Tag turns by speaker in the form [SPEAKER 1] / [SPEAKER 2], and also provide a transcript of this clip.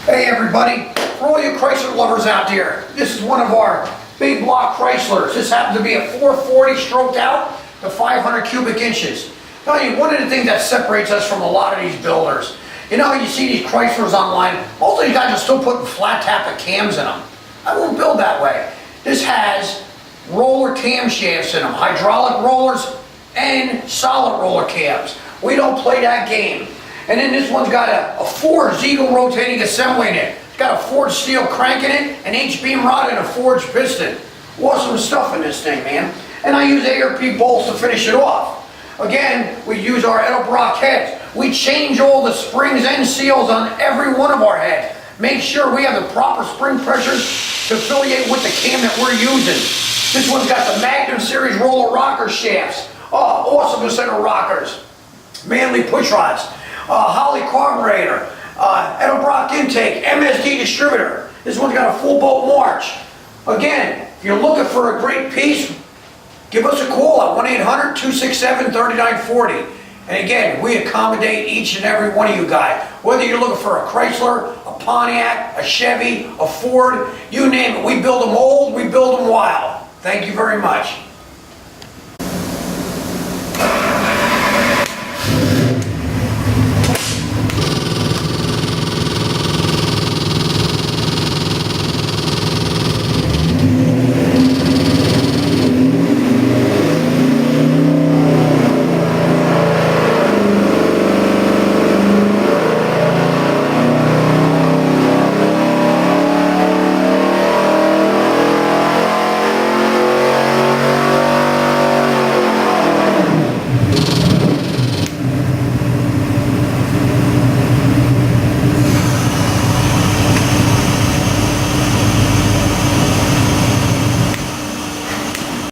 [SPEAKER 1] Hey everybody, for all you Chrysler lovers out there, this is one of our big block Chryslers. This happens to be a 440 stroked out to 500 cubic inches. Tell you, one of the things that separates us from a lot of these builders, you know, you see these Chryslers online, most of these guys are still putting flat tappet cams in them. I won't build that way. This has roller camshafts in them, hydraulic rollers and solid roller cams. We don't play that game. And then this one's got a forged eagle rotating assembly in it. It's got a forged steel crank in it, an H-beam rod, and a forged piston. Awesome stuff in this thing, man. And I use ARP bolts to finish it off. Again, we use our Edelbrock heads. We change all the springs and seals on every one of our heads. Make sure we have the proper spring pressures to affiliate with the cam that we're using. This one's got the Magnum Series roller rocker shafts. Oh, awesome set of rockers. Manley push rods. Holly carburetor, Edelbrock intake, MSD distributor. This one's got a full bolt march. Again, if you're looking for a great piece, give us a call at 1-800-267-3940. And again, we accommodate each and every one of you guys. Whether you're looking for a Chrysler, a Pontiac, a Chevy, a Ford, you name it. We build them old, we build them wild. Thank you very much.